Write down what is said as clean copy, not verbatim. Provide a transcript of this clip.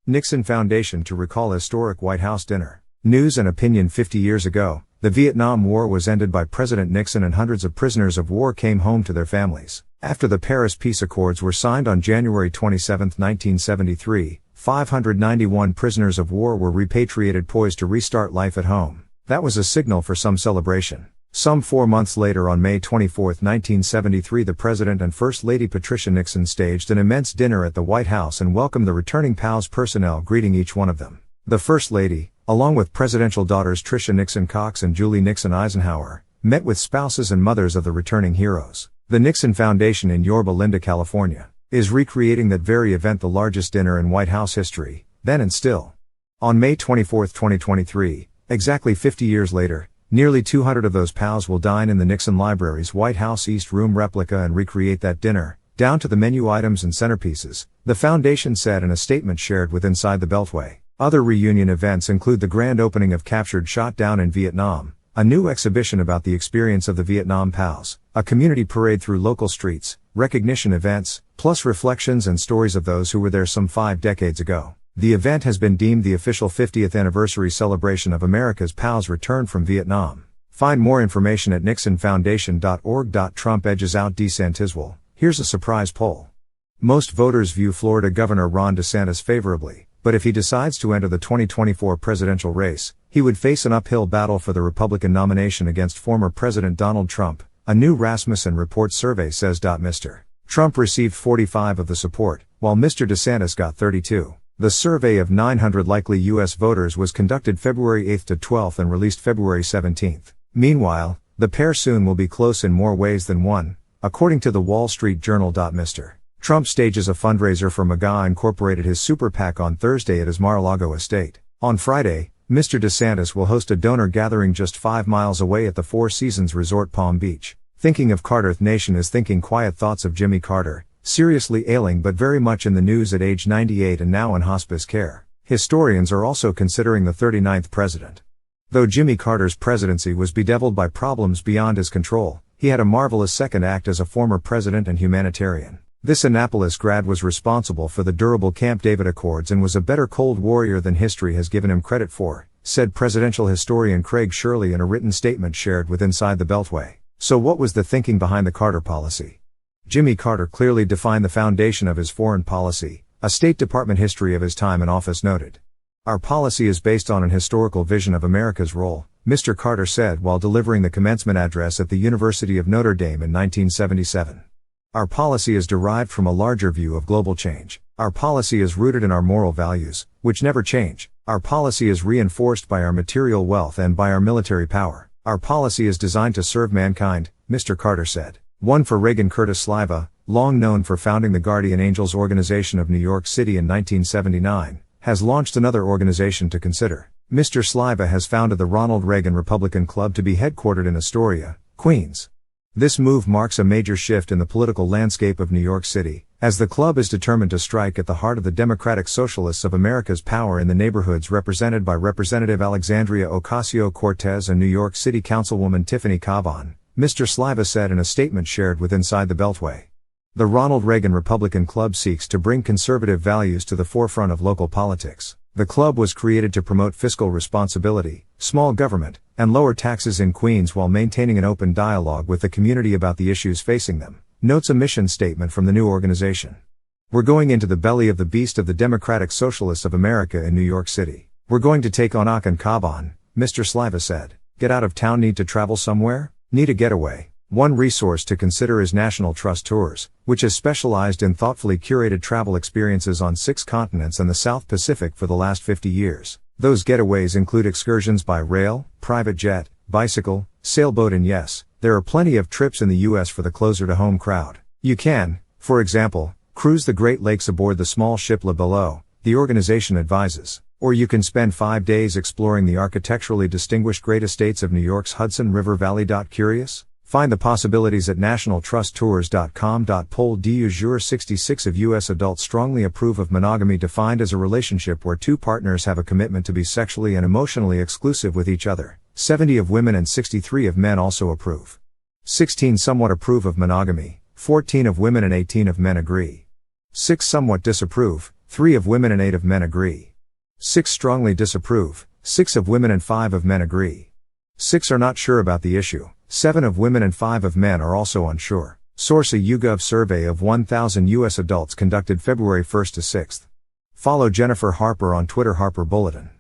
Nixon Foundation to recall historic White House dinner. News and opinion. 50 years ago, the Vietnam War was ended by President Nixon and hundreds of prisoners of war came home to their families. After the Paris Peace Accords were signed on January 27, 1973, 591 prisoners of war were repatriated, poised to restart life at home. That was a signal for some celebration. Some 4 months later, on May 24, 1973, the President and First Lady Patricia Nixon staged an immense dinner at the White House and welcomed the returning POWs personnel, greeting each one of them. The First Lady, along with presidential daughters Tricia Nixon Cox and Julie Nixon Eisenhower, met with spouses and mothers of the returning heroes. The Nixon Foundation in Yorba Linda, California, is recreating that very event, the largest dinner in White House history, then and still. On May 24, 2023, exactly 50 years later, nearly 200 of those POWs will dine in the Nixon Library's White House East Room replica and recreate that dinner, down to the menu items and centerpieces, the foundation said in a statement shared with Inside the Beltway. Other reunion events include the grand opening of Captured Shot Down in Vietnam, a new exhibition about the experience of the Vietnam POWs, a community parade through local streets, recognition events, plus reflections and stories of those who were there some 5 decades ago. The event has been deemed the official 50th anniversary celebration of America's POWs' return from Vietnam. Find more information at nixonfoundation.org. Trump edges out DeSantis. Well, here's a surprise poll. Most voters view Florida Governor Ron DeSantis favorably, but if he decides to enter the 2024 presidential race, he would face an uphill battle for the Republican nomination against former President Donald Trump, a new Rasmussen Report survey says. Mr. Trump received 45% of the support, while Mr. DeSantis got 32%. The survey of 900 likely U.S. voters was conducted February 8 to 12 and released February 17. Meanwhile, the pair soon will be close in more ways than one, according to the Wall Street Journal. Mr. Trump stages a fundraiser for MAGA Incorporated, his super PAC, on Thursday at his Mar-a-Lago estate. On Friday, Mr. DeSantis will host a donor gathering just 5 miles away at the Four Seasons Resort, Palm Beach. Thinking of Carter, Nation is thinking quiet thoughts of Jimmy Carter, seriously ailing but very much in the news at age 98 and now in hospice care. Historians are also considering the 39th president. Though Jimmy Carter's presidency was bedeviled by problems beyond his control, he had a marvelous second act as a former president and humanitarian. This Annapolis grad was responsible for the durable Camp David Accords and was a better Cold Warrior than history has given him credit for, said presidential historian Craig Shirley in a written statement shared with Inside the Beltway. So what was the thinking behind the Carter policy? Jimmy Carter clearly defined the foundation of his foreign policy, a State Department history of his time in office noted. Our policy is based on an historical vision of America's role, Mr. Carter said while delivering the commencement address at the University of Notre Dame in 1977. Our policy is derived from a larger view of global change. Our policy is rooted in our moral values, which never change. Our policy is reinforced by our material wealth and by our military power. Our policy is designed to serve mankind, Mr. Carter said. One for Reagan. Curtis Sliva, long known for founding the Guardian Angels organization of New York City in 1979, has launched another organization to consider. Mr. Sliva has founded the Ronald Reagan Republican Club to be headquartered in Astoria, Queens. This move marks a major shift in the political landscape of New York City, as the club is determined to strike at the heart of the Democratic Socialists of America's power in the neighborhoods represented by Representative Alexandria Ocasio-Cortez and New York City Councilwoman Tiffany Cavan, Mr. Sliva said in a statement shared with Inside the Beltway. The Ronald Reagan Republican Club seeks to bring conservative values to the forefront of local politics. The club was created to promote fiscal responsibility, small government, and lower taxes in Queens while maintaining an open dialogue with the community about the issues facing them, notes a mission statement from the new organization. We're going into the belly of the beast of the Democratic Socialists of America in New York City. We're going to take on Ak and Caban, Mr. Sliva said. Get out of town? Need to travel somewhere? Need a getaway? One resource to consider is National Trust Tours, which has specialized in thoughtfully curated travel experiences on 6 continents and the South Pacific for the last 50 years. Those getaways include excursions by rail, private jet, bicycle, sailboat, and yes, there are plenty of trips in the U.S. for the closer-to-home crowd. You can, for example, cruise the Great Lakes aboard the small ship La Below, the organization advises. Or you can spend 5 days exploring the architecturally distinguished great estates of New York's Hudson River Valley. Curious? Find the possibilities at nationaltrusttours.com. Poll du jour: 66% of U.S. adults strongly approve of monogamy, defined as a relationship where 2 partners have a commitment to be sexually and emotionally exclusive with each other. 70% of women and 63% of men also approve. 16% somewhat approve of monogamy, 14% of women and 18% of men agree. 6% somewhat disapprove, 3 of women and 8 of men agree. 6 strongly disapprove, 6 of women and 5 of men agree. 6 are not sure about the issue, 7 of women and 5 of men are also unsure. Source: a YouGov survey of 1,000 U.S. adults conducted February 1 to 6. Follow Jennifer Harper on Twitter, Harper Bulletin.